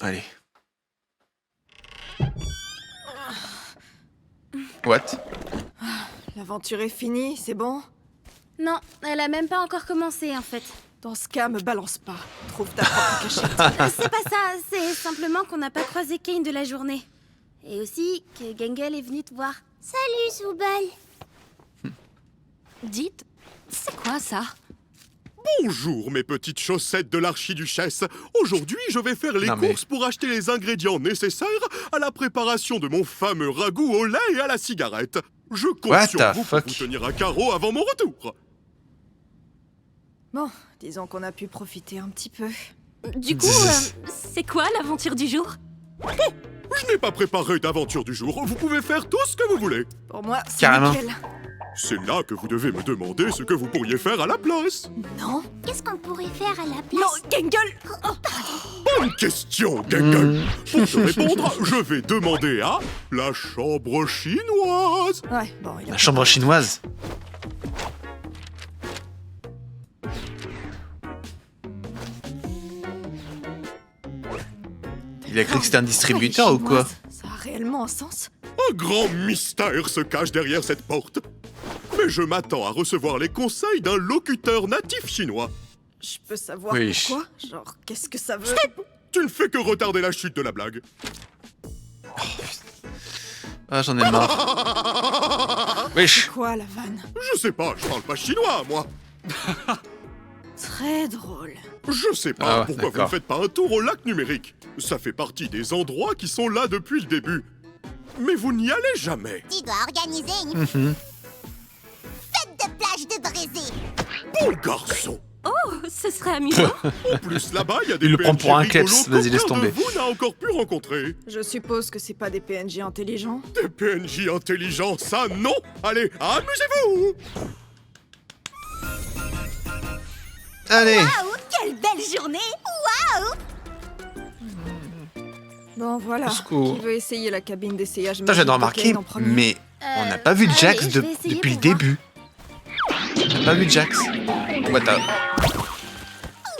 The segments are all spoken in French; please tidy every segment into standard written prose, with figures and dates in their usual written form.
Allez. What? L'aventure est finie, c'est bon? Non, elle a même pas encore commencé en fait. Dans ce cas, me balance pas. Trouve ta propre cachette. C'est pas ça, c'est simplement qu'on n'a pas croisé Kane de la journée. Et aussi que Gengel est venu te voir. Salut, Zoubal. Dites, c'est quoi ça? Bonjour mes petites chaussettes de l'archiduchesse. Aujourd'hui, je vais faire les Non, mais- courses pour acheter les ingrédients nécessaires à la préparation de mon fameux ragoût au lait et à la cigarette. Je compte What sur the vous fuck? pour vous tenir à carreau avant mon retour. Bon, disons qu'on a pu profiter un petit peu. Du coup, c'est quoi l'aventure du jour? Je n'ai pas préparé d'aventure du jour. Vous pouvez faire tout ce que vous voulez. Pour moi, c'est Carrément. nickel. C'est là que vous devez me demander ce que vous pourriez faire à la place. Non? Qu'est-ce qu'on pourrait faire à la place? Non, Gengel! Bonne question, Gengel. Pour te répondre, je vais demander à la chambre chinoise. Ouais, bon, il a La chambre chinoise. Il a cru que c'était un distributeur ou quoi? Ça a réellement un sens? Un grand mystère se cache derrière cette porte. Mais je m'attends à recevoir les conseils d'un locuteur natif chinois. Je peux savoir Oui. pourquoi? Genre, qu'est-ce que ça veut? Tu ne fais que retarder la chute de la blague. Ah, j'en ai marre. Wesh. Quoi, la vanne? Je sais pas, je parle pas chinois, moi. Très drôle. Je sais pas Ah ouais, pourquoi vous ne d'accord. faites pas un tour au lac numérique. Ça fait partie des endroits qui sont là depuis le début. Mais vous n'y allez jamais. Tu dois organiser une Mhm. fête de plage de Brésil. Bon garçon. Oh, ce serait amusant. En plus, là-bas, il y a des Il le prend PNJ pour un rigolos kleps. Vas-y, laisse qu'aucun tomber. de vous n'a encore pu rencontrer. Je suppose que c'est pas des PNJ intelligents. Des PNJ intelligents, ça non. Allez, amusez-vous. Allez. Waouh, quelle belle journée. Waouh. Bon, voilà. Au secours. Qui veut essayer la cabine d'essayage Putain, j'ai de magique de remarquer, Kane en premier? mais on n'a pas vu allez, Jax je vais essayer depuis le pour voir. début. On n'a pas vu Jax. What the...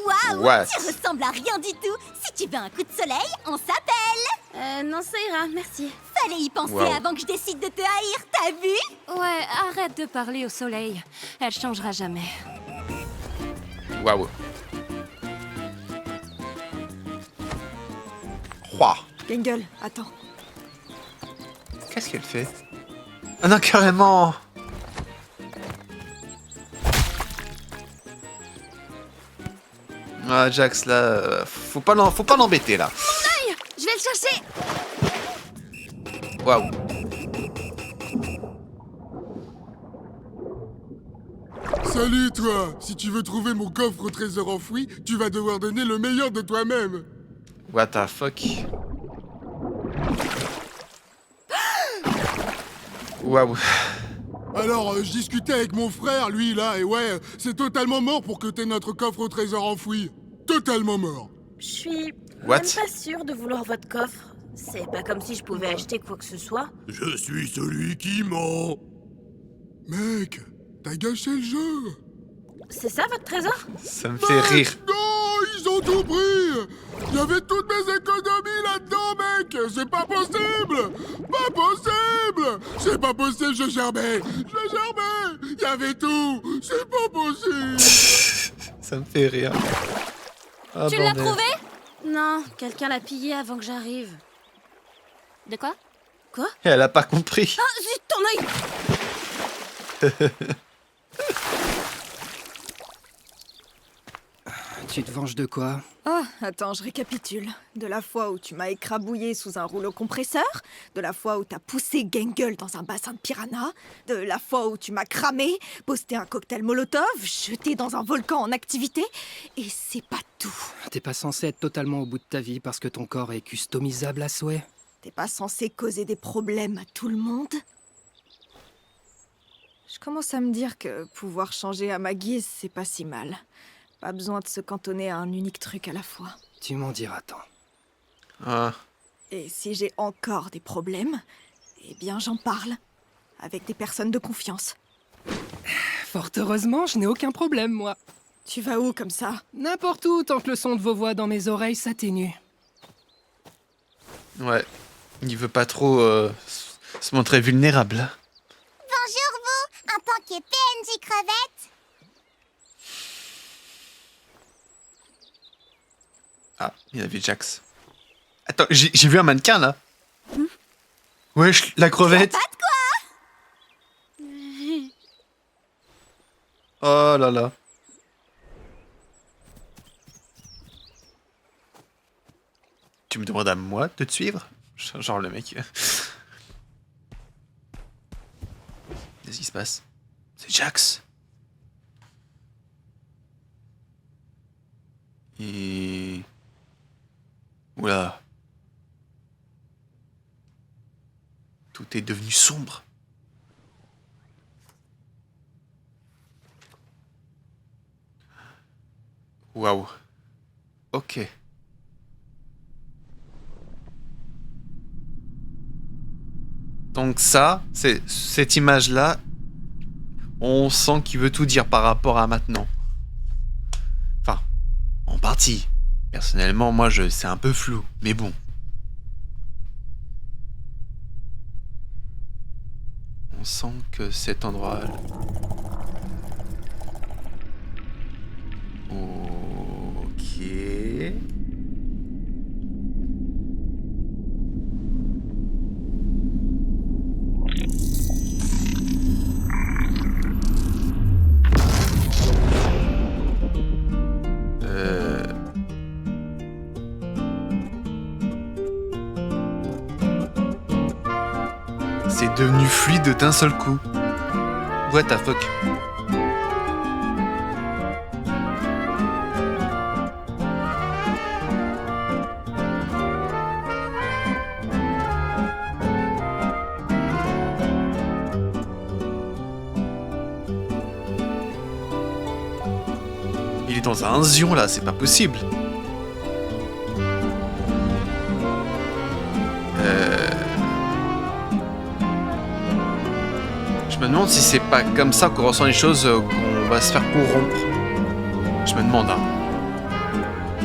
Waouh, What? tu ressembles à rien du tout. Si tu veux un coup de soleil, on s'appelle. Non, ça ira, merci. Fallait y penser Waouh. avant que je décide de te haïr, t'as vu? Ouais, arrête de parler au soleil. Elle changera jamais. Waouh. Ouah. Gengel, attends. Qu'est-ce qu'elle fait? Ah non, carrément. Ah, Jax, là, faut pas l'embêter, là. Je vais le chercher. Waouh. Salut toi! Si tu veux trouver mon coffre au trésor enfoui, tu vas devoir donner le meilleur de toi-même. What the fuck? Waouh. Alors, je discutais avec mon frère, lui, là, et ouais, c'est totalement mort pour que t'aies notre coffre au trésor enfoui. Totalement mort. Je suis What? même pas sûre de vouloir votre coffre. C'est pas comme si je pouvais acheter quoi que ce soit. Je suis celui qui ment. Mec, t'as gâché le jeu. C'est ça votre trésor? Ça me fait rire. Non, ils ont tout pris. Il y avait toutes mes économies là-dedans, mec. C'est pas possible. Pas possible. C'est pas possible, je gerbais. Il y avait tout. C'est pas possible. Ça me fait rire. Ah, Tu l'as bordel. trouvé? Non, quelqu'un l'a pillé avant que j'arrive. De quoi? Elle a pas compris. Ah, zut, ton œil! Tu te venges de quoi? Oh, attends, je récapitule. De la fois où tu m'as écrabouillé sous un rouleau compresseur, de la fois où t'as poussé Gengel dans un bassin de piranha, de la fois où tu m'as cramé, posté un cocktail Molotov, jeté dans un volcan en activité, et c'est pas tout. T'es pas censé être totalement au bout de ta vie parce que ton corps est customisable à souhait. T'es pas censé causer des problèmes à tout le monde? Je commence à me dire que pouvoir changer à ma guise, c'est pas si mal. Pas besoin de se cantonner à un unique truc à la fois. Tu m'en diras tant. Ah. Et si j'ai encore des problèmes, eh bien j'en parle. Avec des personnes de confiance. Fort heureusement, je n'ai aucun problème, moi. Tu vas où comme ça? N'importe où, tant que le son de vos voix dans mes oreilles s'atténue. Ouais. Il veut pas trop se montrer vulnérable. Bonjour vous, en tant que PNJ crevette. Ah, il y avait Jax. Attends, j'ai vu un mannequin là. Wesh, la crevette. Pas de quoi. Oh là là. Tu me demandes à moi de te suivre? Genre le mec. Qu'est-ce qui se passe? C'est Jax. Et... Oula. Tout est devenu sombre. Waouh. Ok. Donc ça, c'est cette image-là, on sent qu'il veut tout dire par rapport à maintenant. Enfin, en partie. Personnellement, moi, c'est un peu flou, mais bon. On sent que cet endroit... Ok... C'est devenu fluide d'un seul coup. What the fuck? Il est dans un zion là, c'est pas possible. Je me demande si c'est pas comme ça qu'on ressent les choses, qu'on va se faire corrompre. Je me demande, hein.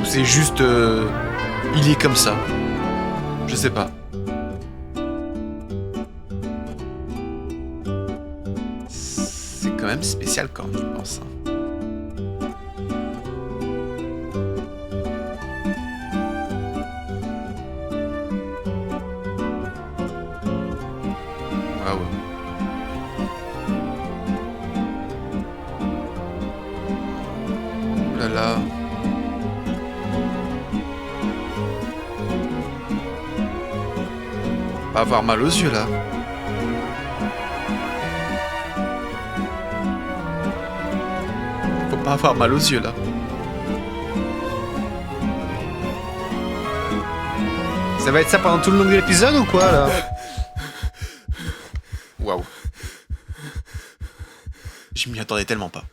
Ou c'est juste... il est comme ça. Je sais pas. C'est quand même spécial quand je pense. Hein. Waouh. Oh là là. Pas avoir mal aux yeux là. Faut pas avoir mal aux yeux là. Ça va être ça pendant tout le long de l'épisode ou quoi là? Waouh. Je m'y attendais tellement pas.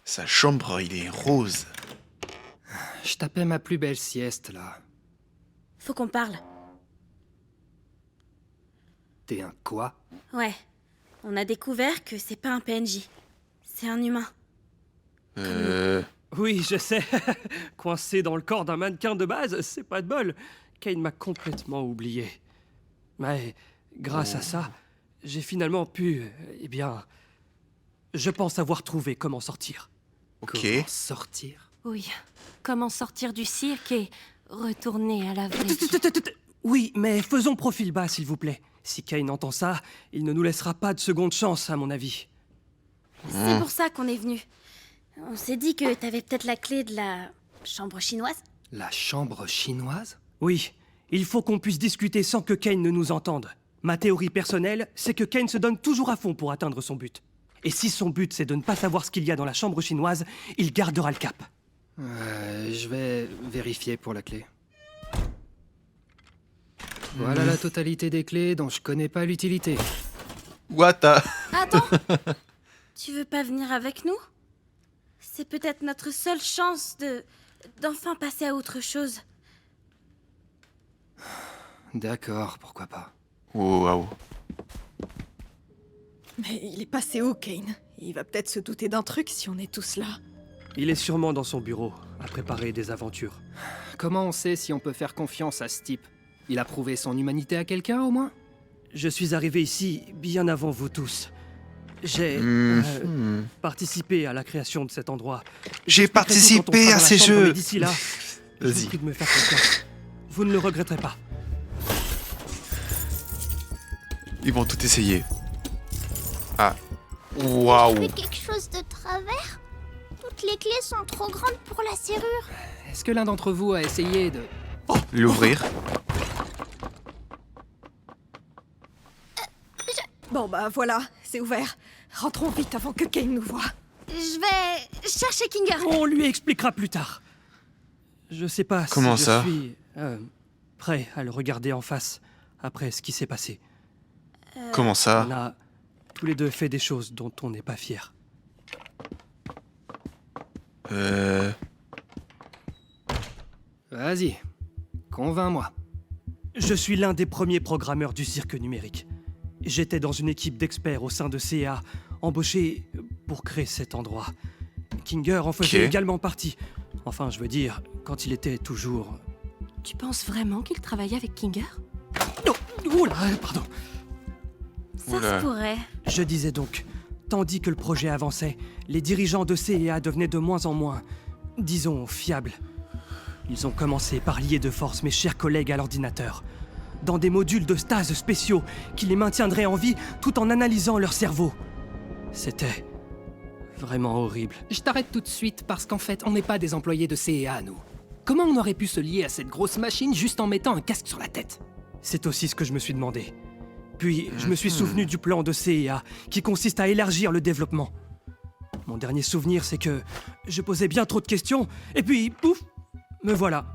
Sa chambre, il est rose. Je tapais ma plus belle sieste, là. Faut qu'on parle. T'es un quoi? Ouais. On a découvert que c'est pas un PNJ. C'est un humain. Oui, je sais. Coincé dans le corps d'un mannequin de base, c'est pas de bol. Kane m'a complètement oublié. Mais grâce à ça, j'ai finalement pu... Eh bien... Je pense avoir trouvé comment sortir. Ok. Comment sortir? Oui. Comment sortir du cirque et retourner à la vraie vie. Oui, mais faisons profil bas, s'il vous plaît. Si Kane entend ça, il ne nous laissera pas de seconde chance, à mon avis. C'est pour ça qu'on est venu. On s'est dit que t'avais peut-être la clé de la chambre chinoise. La chambre chinoise? Oui, il faut qu'on puisse discuter sans que Kane ne nous entende. Ma théorie personnelle, c'est que Kane se donne toujours à fond pour atteindre son but. Et si son but, c'est de ne pas savoir ce qu'il y a dans la chambre chinoise, il gardera le cap. Je vais vérifier pour la clé. Voilà la totalité des clés dont je connais pas l'utilité. What the... Attends. Tu veux pas venir avec nous? C'est peut-être notre seule chance d'enfin passer à autre chose. D'accord, pourquoi pas. Oh, waouh. Mais il est passé où, Kane? Il va peut-être se douter d'un truc si on est tous là. Il est sûrement dans son bureau, à préparer des aventures. Comment on sait si on peut faire confiance à ce type? Il a prouvé son humanité à quelqu'un, au moins? Je suis arrivé ici bien avant vous tous. J'ai participé à la création de cet endroit. J'ai participé à ces jeux. D'ici là, je vous prie de me faire confiance. Vous ne le regretterez pas. Ils vont tout essayer. Ah. Waouh. Je fais quelque chose de travers? Toutes les clés sont trop grandes pour la serrure. Est-ce que l'un d'entre vous a essayé de... L'ouvrir. Bon bah voilà, c'est ouvert. Rentrons vite avant que Kane nous voie. Je vais chercher Kinger. On lui expliquera plus tard. Je sais pas Comment si ça je suis prêt à le regarder en face après ce qui s'est passé. Comment ça? On a tous les deux fait des choses dont on n'est pas fiers. Vas-y, convainc-moi. Je suis l'un des premiers programmeurs du cirque numérique. J'étais dans une équipe d'experts au sein de CA, embauchés pour créer cet endroit. Kinger en faisait également partie. Enfin, je veux dire, quand il était toujours... Tu penses vraiment qu'il travaillait avec Kinger? Oh, oula, pardon. Ça se pourrait. Je disais donc, tandis que le projet avançait, les dirigeants de CA devenaient de moins en moins, disons, fiables. Ils ont commencé par lier de force mes chers collègues à l'ordinateur, dans des modules de stase spéciaux qui les maintiendraient en vie tout en analysant leur cerveau. C'était vraiment horrible. Je t'arrête tout de suite parce qu'en fait, on n'est pas des employés de CEA, nous. Comment on aurait pu se lier à cette grosse machine juste en mettant un casque sur la tête? C'est aussi ce que je me suis demandé. Puis, je me suis souvenu du plan de CEA, qui consiste à élargir le développement. Mon dernier souvenir, c'est que je posais bien trop de questions, et puis, pouf, me voilà.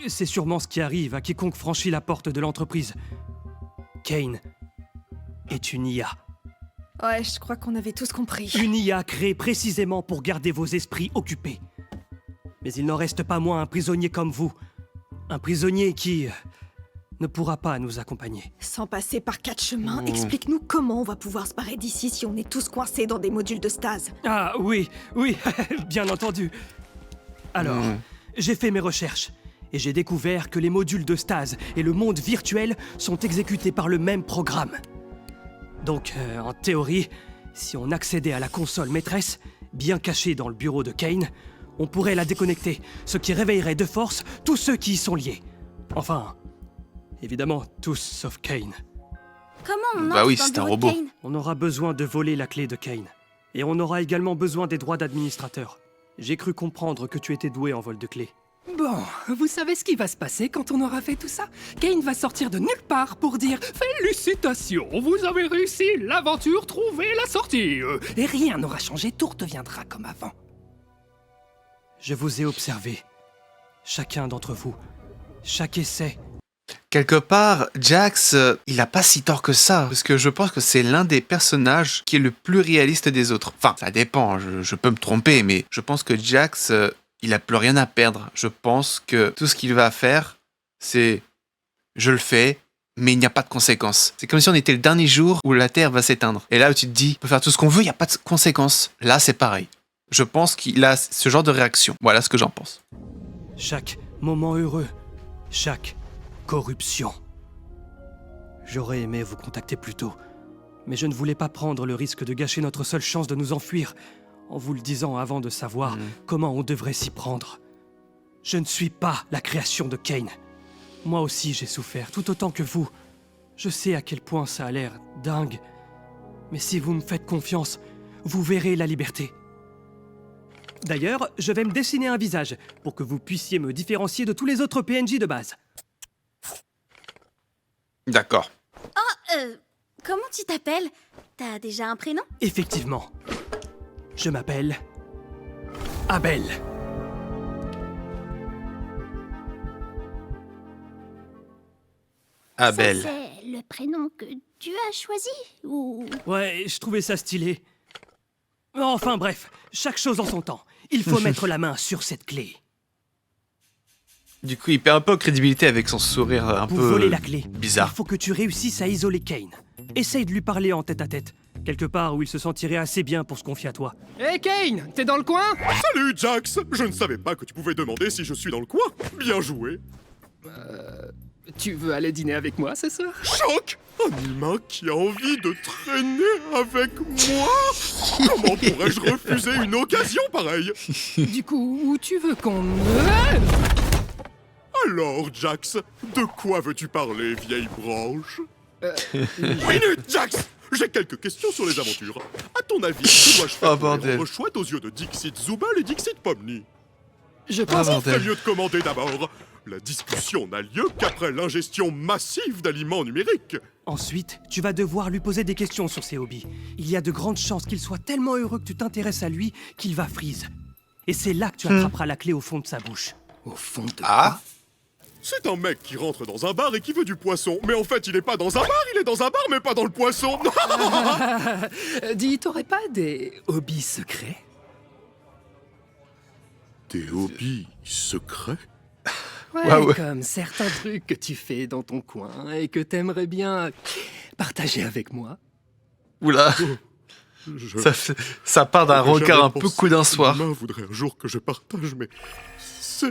C'est sûrement ce qui arrive à quiconque franchit la porte de l'entreprise. Kane est une IA. Ouais, je crois qu'on avait tous compris. Une IA créée précisément pour garder vos esprits occupés. Mais il n'en reste pas moins un prisonnier comme vous. Un prisonnier qui ne pourra pas nous accompagner. Sans passer par 4 chemins, explique-nous comment on va pouvoir se barrer d'ici si on est tous coincés dans des modules de stase. Ah oui, bien entendu. Alors, j'ai fait mes recherches et j'ai découvert que les modules de stase et le monde virtuel sont exécutés par le même programme. Donc, en théorie, si on accédait à la console maîtresse, bien cachée dans le bureau de Kane, on pourrait la déconnecter, ce qui réveillerait de force tous ceux qui y sont liés. Enfin, évidemment, tous sauf Kane. Comment on Bah entre oui, dans le c'est un bureau robot. de Kane? On aura besoin de voler la clé de Kane. Et on aura également besoin des droits d'administrateur. J'ai cru comprendre que tu étais doué en vol de clés. Bon, vous savez ce qui va se passer quand on aura fait tout ça? Kane va sortir de nulle part pour dire « Félicitations, vous avez réussi l'aventure, trouvez la sortie !» Et rien n'aura changé, tout redeviendra comme avant. Je vous ai observé. Chacun d'entre vous. Chaque essai. Quelque part, Jax, il a pas si tort que ça. Parce que je pense que c'est l'un des personnages qui est le plus réaliste des autres. Enfin, ça dépend, je peux me tromper, mais je pense que Jax, il a plus rien à perdre. Je pense que tout ce qu'il va faire, c'est... Je le fais, mais il n'y a pas de conséquences. C'est comme si on était le dernier jour où la Terre va s'éteindre. Et là où tu te dis, on peut faire tout ce qu'on veut, il n'y a pas de conséquences. Là, c'est pareil. Je pense qu'il a ce genre de réaction. Voilà ce que j'en pense. Chaque moment heureux. Chaque corruption. J'aurais aimé vous contacter plus tôt, mais je ne voulais pas prendre le risque de gâcher notre seule chance de nous enfuir en vous le disant avant de savoir comment on devrait s'y prendre. Je ne suis pas la création de Kane. Moi aussi j'ai souffert, tout autant que vous. Je sais à quel point ça a l'air dingue, mais si vous me faites confiance, vous verrez la liberté. D'ailleurs, je vais me dessiner un visage pour que vous puissiez me différencier de tous les autres PNJ de base. D'accord. Comment tu t'appelles? T'as déjà un prénom? Effectivement. Je m'appelle... Abel. Abel. Ça, c'est le prénom que tu as choisi ou... Ouais, je trouvais ça stylé. Enfin bref, chaque chose en son temps. Il faut mettre la main sur cette clé. Du coup, il perd un peu en crédibilité avec son sourire un Pour peu voler la clé, bizarre. il faut que tu réussisses à isoler Kane. Essaye de lui parler en tête-à-tête. Quelque part où il se sentirait assez bien pour se confier à toi. Hé Kane, t'es dans le coin? Salut, Jax! Je ne savais pas que tu pouvais demander si je suis dans le coin. Bien joué. Tu veux aller dîner avec moi ce soir? Choc! Un humain qui a envie de traîner avec moi? Comment pourrais-je refuser une occasion pareille? Du coup, où tu veux qu'on... Alors, Jax, de quoi veux-tu parler, vieille branche? Minute, Jax! J'ai quelques questions sur les aventures. À ton avis, que dois-je faire pour les rendre chouettes aux yeux de Dixit Zubal et Dixit Pomni? Je pense qu'il ferait mieux de commander d'abord. La discussion n'a lieu qu'après l'ingestion massive d'aliments numériques. Ensuite, tu vas devoir lui poser des questions sur ses hobbies. Il y a de grandes chances qu'il soit tellement heureux que tu t'intéresses à lui qu'il va freeze. Et c'est là que tu attraperas la clé au fond de sa bouche. Au fond de Ah. C'est un mec qui rentre dans un bar et qui veut du poisson. Mais en fait, il est pas dans un bar, il est dans un bar, mais pas dans le poisson. Dis, t'aurais pas des hobbies secrets? Des hobbies secrets? Ouais, comme certains trucs que tu fais dans ton coin et que t'aimerais bien partager avec moi. Oula. Ça part d'un regard un peu coup d'un soir. L'humain voudrait un jour que je partage, mais c'est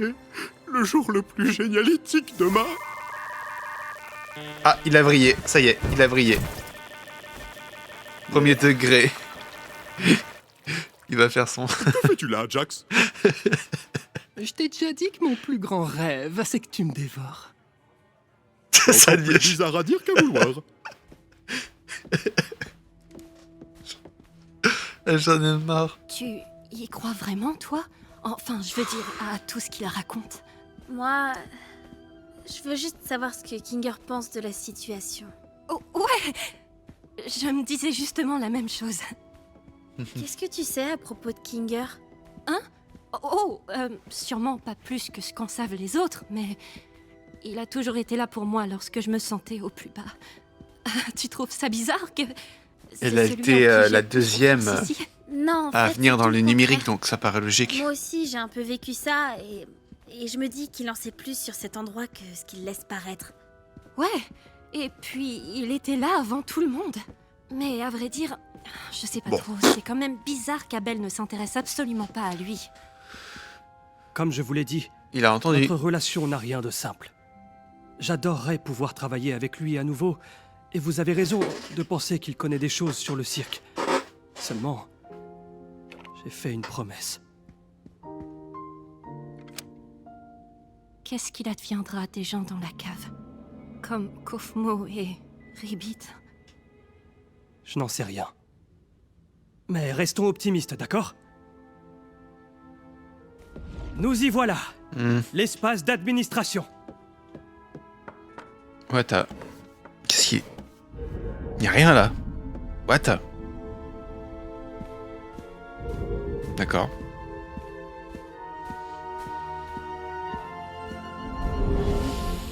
le jour le plus génialitique de ma... Ah, il a vrillé. Ça y est, il a vrillé. Premier degré. Il va faire son... Que fais-tu là, Jax? Je t'ai déjà dit que mon plus grand rêve, c'est que tu me dévores. Ça devient bizarre à dire qu'à vouloir. J'en ai marre. Tu y crois vraiment, toi? Enfin, je veux dire, à tout ce qu'il raconte. Moi, je veux juste savoir ce que Kinger pense de la situation. Oh, ouais! Je me disais justement la même chose. Qu'est-ce que tu sais à propos de Kinger? Hein? Oh, sûrement pas plus que ce qu'en savent les autres, mais il a toujours été là pour moi lorsque je me sentais au plus bas. Tu trouves ça bizarre que... Elle a été la deuxième Non, en à fait, venir dans c'est le tout numérique, contraire. donc ça paraît logique. Moi aussi, j'ai un peu vécu ça, et je me dis qu'il en sait plus sur cet endroit que ce qu'il laisse paraître. Ouais, et puis il était là avant tout le monde. Mais à vrai dire, je sais pas trop, c'est quand même bizarre qu'Abel ne s'intéresse absolument pas à lui. Comme je vous l'ai dit, il a entendu. Notre relation n'a rien de simple. J'adorerais pouvoir travailler avec lui à nouveau, et vous avez raison de penser qu'il connaît des choses sur le cirque. Seulement, j'ai fait une promesse. Qu'est-ce qu'il adviendra des gens dans la cave? Comme Kofmo et Ribbit? Je n'en sais rien. Mais restons optimistes, d'accord? Nous y voilà. L'espace d'administration. Ouais, t'as... Qu'est-ce qui... Y'a rien là. What? D'accord.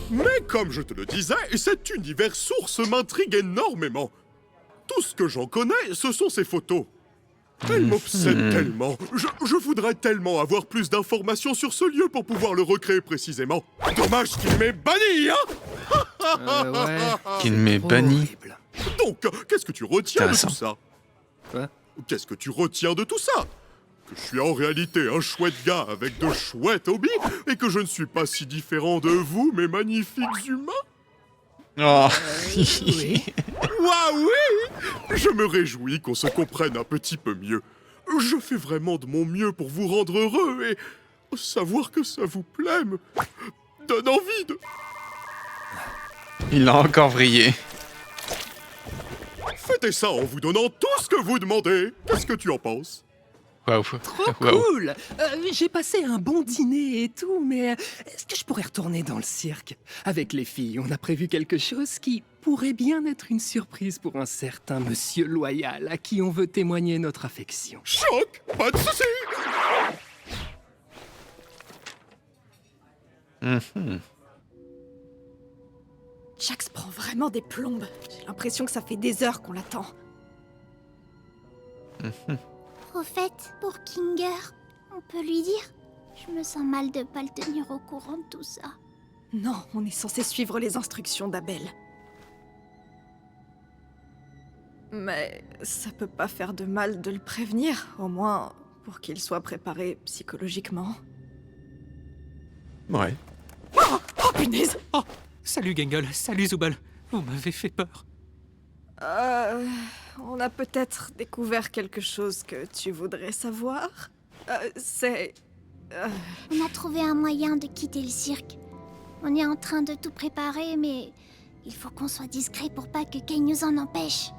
Mais comme je te le disais, cet univers source m'intrigue énormément. Tout ce que j'en connais, ce sont ces photos. Elle m'obsède tellement. Je voudrais tellement avoir plus d'informations sur ce lieu pour pouvoir le recréer précisément. Dommage qu'il m'ait banni, hein? Qu'il m'ait banni. Donc, qu'est-ce que tu retiens de tout ça? Quoi? Qu'est-ce que tu retiens de tout ça? Que je suis en réalité un chouette gars avec de chouettes hobbies et que je ne suis pas si différent de vous, mes magnifiques humains? Oh. Oui. Waouh, oui! Je me réjouis qu'on se comprenne un petit peu mieux. Je fais vraiment de mon mieux pour vous rendre heureux et savoir que ça vous plaît me donne envie de... Il a encore vrillé. Fêtez ça en vous donnant tout ce que vous demandez. Qu'est-ce que tu en penses? Waouh. Trop cool! J'ai passé un bon dîner et tout, mais est-ce que je pourrais retourner dans le cirque? Avec les filles, on a prévu quelque chose qui pourrait bien être une surprise pour un certain monsieur loyal à qui on veut témoigner notre affection. Choc! Pas de soucis! Jax prend vraiment des plombes. J'ai l'impression que ça fait des heures qu'on l'attend. Au fait, pour Kinger, on peut lui dire? Je me sens mal de pas le tenir au courant de tout ça. Non, on est censé suivre les instructions d'Abel. Mais ça peut pas faire de mal de le prévenir, au moins pour qu'il soit préparé psychologiquement. Ouais. Oh punaise! Oh, salut Gangle, salut Zooble. Vous m'avez fait peur. On a peut-être découvert quelque chose que tu voudrais savoir. C'est... On a trouvé un moyen de quitter le cirque. On est en train de tout préparer, mais il faut qu'on soit discret pour pas que Kane nous en empêche.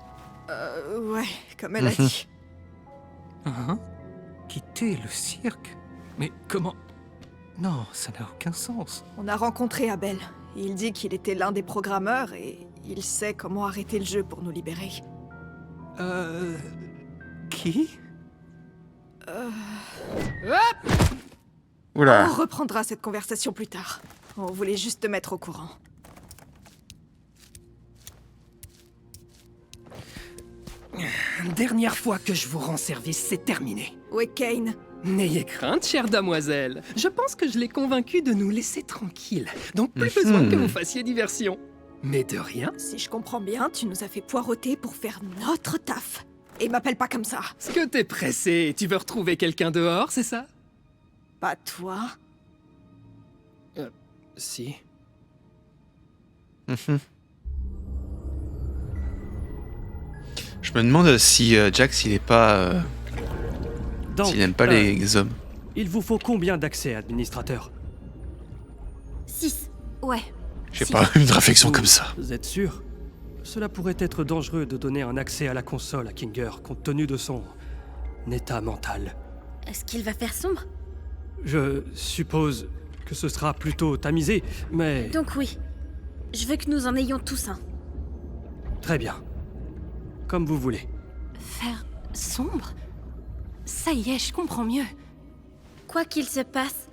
Ouais, comme elle a dit. Hein? Quitter le cirque? Mais comment? Non, ça n'a aucun sens. On a rencontré Abel. Il dit qu'il était l'un des programmeurs et il sait comment arrêter le jeu pour nous libérer. Qui? Oula. On reprendra cette conversation plus tard. On voulait juste te mettre au courant. Dernière fois que je vous rends service, c'est terminé. Où est Kane? N'ayez crainte, chère damoiselle. Je pense que je l'ai convaincu de nous laisser tranquilles. Donc plus besoin que vous fassiez diversion. Mais de rien. Si je comprends bien, tu nous as fait poireauter pour faire notre taf. Et m'appelle pas comme ça. Est-ce que t'es pressé? Tu veux retrouver quelqu'un dehors, c'est ça? Pas toi. Si. Je me demande si Jax, il est pas... Donc, s'il aime pas les hommes. Il vous faut combien d'accès, administrateur? 6. Ouais. J'ai Si. pas eu une réflexion comme ça. Vous êtes sûr? Cela pourrait être dangereux de donner un accès à la console à Kinger, compte tenu de son état mental. Est-ce qu'il va faire sombre? Je suppose que ce sera plutôt tamisé, mais... Donc oui. Je veux que nous en ayons tous un. Très bien. Comme vous voulez. Faire sombre? Ça y est, je comprends mieux. Quoi qu'il se passe,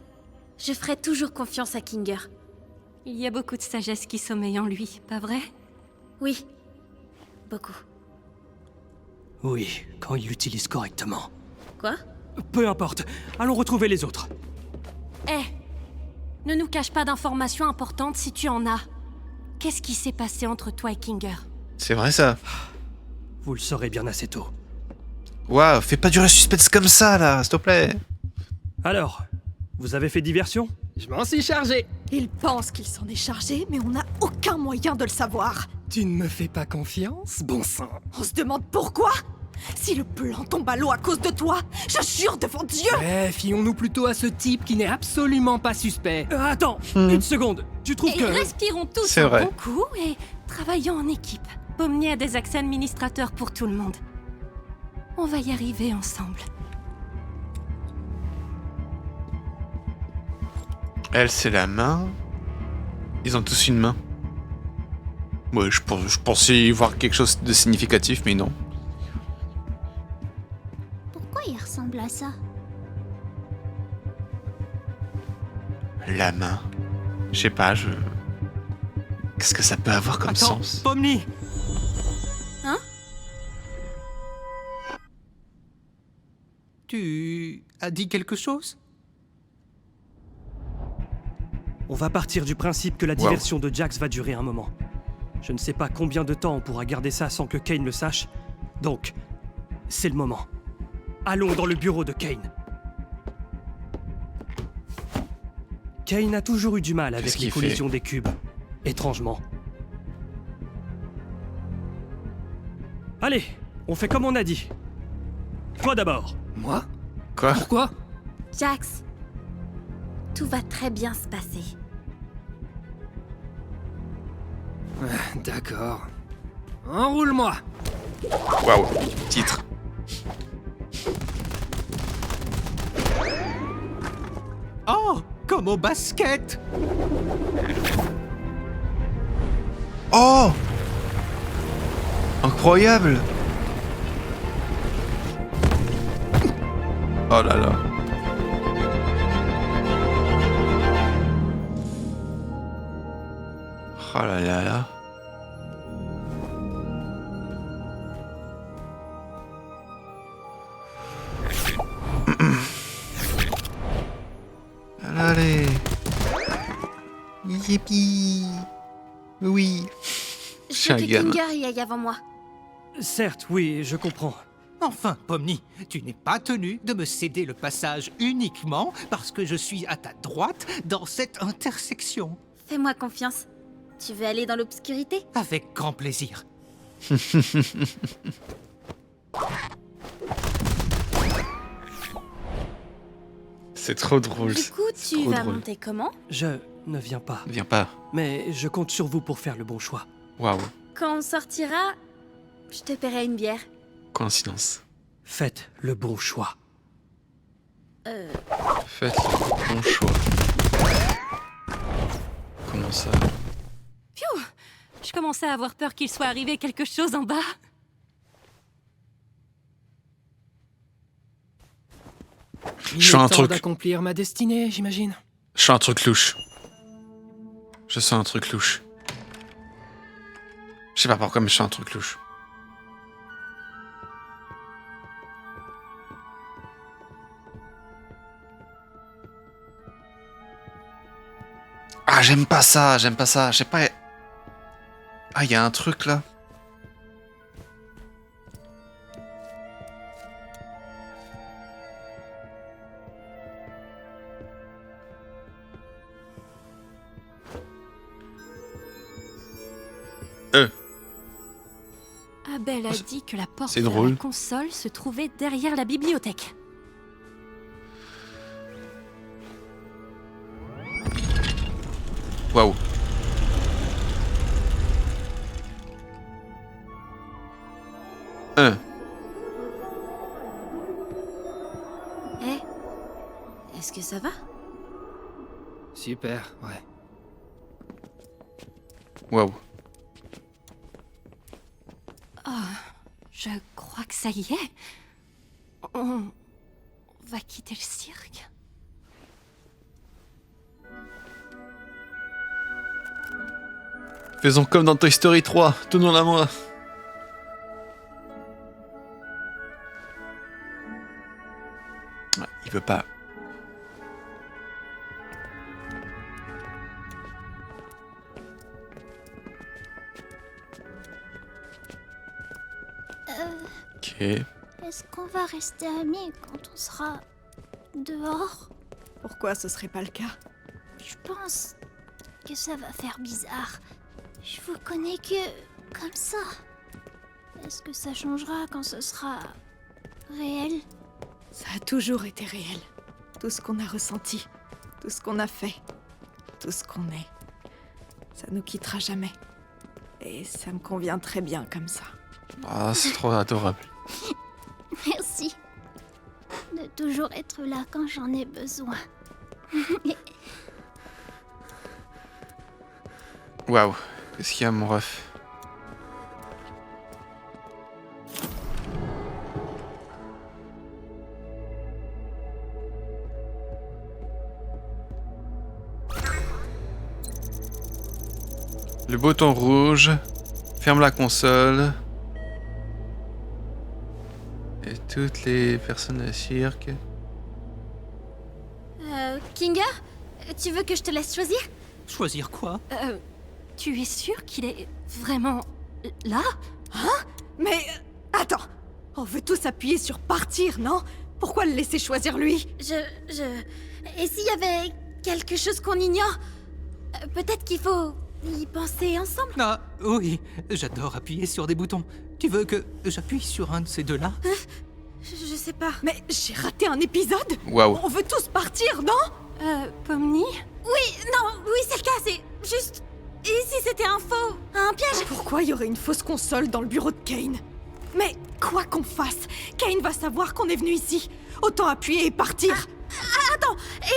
je ferai toujours confiance à Kinger. Il y a beaucoup de sagesse qui sommeille en lui, pas vrai? Oui. Beaucoup. Oui, quand il l'utilise correctement. Quoi? Peu importe, allons retrouver les autres. Hé! Ne nous cache pas d'informations importantes si tu en as. Qu'est-ce qui s'est passé entre toi et Kinger? C'est vrai ça. Vous le saurez bien assez tôt. Waouh, fais pas durer le suspense comme ça là, s'il te plaît. Alors, vous avez fait diversion? Je m'en suis chargé. Il pense qu'il s'en est chargé, mais on n'a aucun moyen de le savoir. Tu ne me fais pas confiance, bon sang? On se demande pourquoi? Si le plan tombe à l'eau à cause de toi, je jure devant Dieu! Eh, fions-nous plutôt à ce type qui n'est absolument pas suspect. Attends, une seconde. Tu trouves Et que... respirons tous C'est un vrai. bon coup et travaillons en équipe. Pomnier a des accès administrateurs pour tout le monde. On va y arriver ensemble. Elle, c'est la main. Ils ont tous une main. Ouais, je pensais y voir quelque chose de significatif, mais non. Pourquoi il ressemble à ça? La main. Je sais pas, Qu'est-ce que ça peut avoir comme Attends, sens? Pomni! Hein? Tu as dit quelque chose? On va partir du principe que la diversion de Jax va durer un moment. Je ne sais pas combien de temps on pourra garder ça sans que Kane le sache. Donc, c'est le moment. Allons dans le bureau de Kane. Kane a toujours eu du mal avec Qu'est-ce les qu'il collisions des cubes. Étrangement. Allez, on fait comme on a dit. Toi d'abord. Moi? Quoi? Pourquoi? Jax, tout va très bien se passer. D'accord. Enroule-moi. Waouh, titre. Oh, comme au basket. Oh! Incroyable! Oh là là. Oh là là là. Allez. Yippee. Oui. Je C'est veux un que gamin. Kinger y aille avant moi. Certes, oui, je comprends. Enfin, Pomni, tu n'es pas tenu de me céder le passage uniquement parce que je suis à ta droite dans cette intersection. Fais-moi confiance. Tu veux aller dans l'obscurité? Avec grand plaisir. C'est trop drôle. Du coup, c'est tu trop vas drôle. monter comment? Je ne viens pas. Viens pas. Mais je compte sur vous pour faire le bon choix. Waouh. Quand on sortira, je te paierai une bière. Coïncidence. Faites le bon choix. Faites le bon choix. Comment ça? Pfiou! Je commençais à avoir peur qu'il soit arrivé quelque chose en bas. Il Je sens est un temps truc. d'accomplir ma destinée, j'imagine. Je sens un truc louche. Je sens un truc louche. Je sais pas pourquoi, mais je sens un truc louche. Ah, j'aime pas ça, j'aime pas ça. Je sais pas. Ah, il y a un truc là. Abel a Oh, c'est- dit que la porte c'est vers drôle. la console se trouvait derrière la bibliothèque. Waouh. Est-ce que ça va? Super, ouais. Waouh. Je crois que ça y est. On va quitter le cirque. Faisons comme dans Toy Story 3. Tenons la main. Ouais, il veut pas. Ok. Est-ce qu'on va rester amis quand on sera dehors? Pourquoi ce serait pas le cas? Je pense que ça va faire bizarre. Je vous connais que comme ça. Est-ce que ça changera quand ce sera réel? Ça a toujours été réel. Tout ce qu'on a ressenti, tout ce qu'on a fait, tout ce qu'on est. Ça nous quittera jamais. Et ça me convient très bien comme ça. Ah, c'est trop adorable. Merci de toujours être là quand j'en ai besoin. Waouh. Qu'est-ce qu'il y a, mon ref? Le bouton rouge. Ferme la console. Et toutes les personnes à cirque. Kinga? Tu veux que je te laisse choisir? Choisir quoi? Tu es sûr qu'il est vraiment là? Mais attends, on veut tous appuyer sur partir, non? Pourquoi le laisser choisir lui? Et s'il y avait quelque chose qu'on ignore? Peut-être qu'il faut y penser ensemble? Ah, oui, j'adore appuyer sur des boutons. Tu veux que j'appuie sur un de ces deux-là? Je sais pas. Mais j'ai raté un épisode? Waouh. On veut tous partir, non? Pomni? Oui, c'est le cas, c'est juste... Et si c'était un piège? Pourquoi il y aurait une fausse console dans le bureau de Kane? Mais quoi qu'on fasse, Kane va savoir qu'on est venu ici. Autant appuyer et partir. Attends,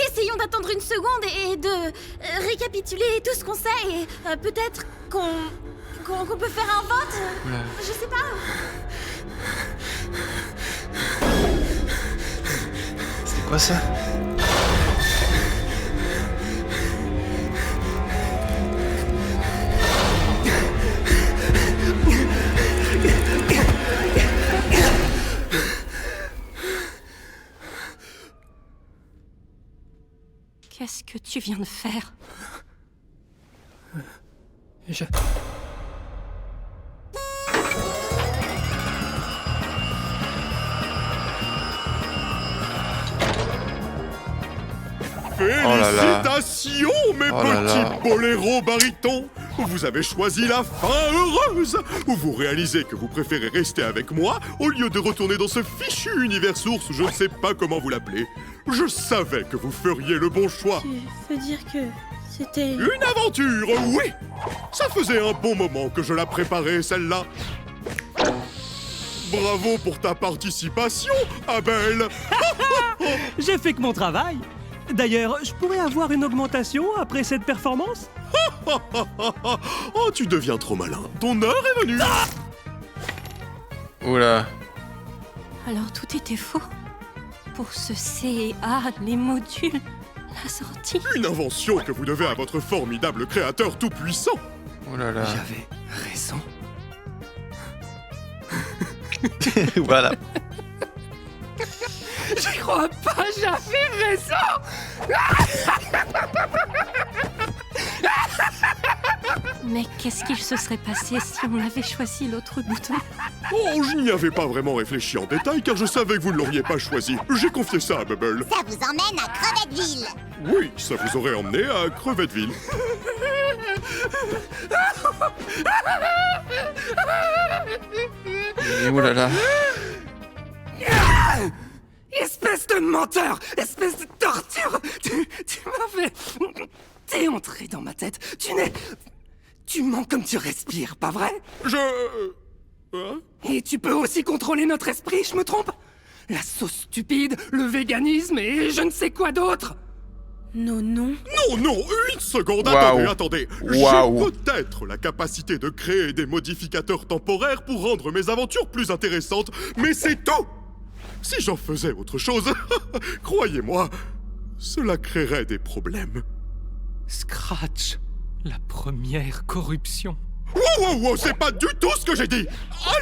essayons d'attendre une seconde et de récapituler tout ce qu'on sait et peut-être qu'on peut faire un vote. Oula. Je sais pas. C'est quoi ça? Qu'est-ce que tu viens de faire? Félicitations, mes Oh là là. petits boléros barytons. Vous avez choisi la fin heureuse, où vous réalisez que vous préférez rester avec moi au lieu de retourner dans ce fichu univers source, je ne sais pas comment vous l'appelez. Je savais que vous feriez le bon choix. Tu veux dire que c'était... Une aventure, oui. Ça faisait un bon moment que je la préparais, celle-là. Bravo pour ta participation, Abel. J'ai fait que mon travail. D'ailleurs, je pourrais avoir une augmentation après cette performance? Oh, tu deviens trop malin. Ton heure est venue. Oula. Alors tout était faux. Pour ce C et A, les modules, la sortie. Une invention que vous devez à votre formidable créateur tout-puissant. Oh là là. J'avais raison. Voilà. J'y crois pas, j'avais raison. Mais qu'est-ce qu'il se serait passé si on avait choisi l'autre bouton? Oh, je n'y avais pas vraiment réfléchi en détail car je savais que vous ne l'auriez pas choisi. J'ai confié ça à Bubble. Ça vous emmène à Crevetteville. Oui, ça vous aurait emmené à Crevetteville. Et oh là là. Espèce de menteur! Espèce de torture! Tu m'as fait... T'es entré dans ma tête. Tu mens comme tu respires, pas vrai? Hein? Et tu peux aussi contrôler notre esprit, je me trompe? La sauce stupide, le véganisme et je ne sais quoi d'autre! Non. Non, une seconde, Waouh. attendez. Waouh. J'ai peut-être la capacité de créer des modificateurs temporaires pour rendre mes aventures plus intéressantes, mais c'est tout! Si j'en faisais autre chose, croyez-moi, cela créerait des problèmes. Scratch, la première corruption. Wow, c'est pas du tout ce que j'ai dit!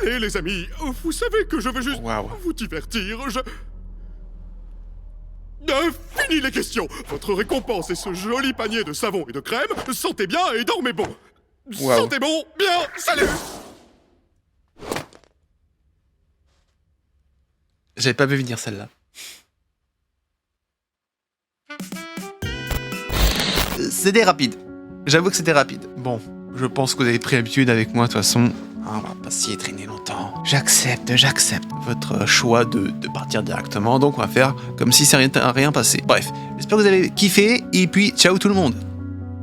Allez, les amis, vous savez que je veux juste Waouh. vous divertir, fini les questions! Votre récompense est ce joli panier de savon et de crème. Sentez bien et dormez bon! Waouh. Sentez bon, bien, salut! J'avais pas vu venir celle-là. C'était rapide. J'avoue que c'était rapide. Bon, je pense que vous avez pris l'habitude avec moi de toute façon. On va pas s'y traîner longtemps. J'accepte votre choix de partir directement. Donc on va faire comme si ça rien passé. Bref, j'espère que vous avez kiffé et puis ciao tout le monde.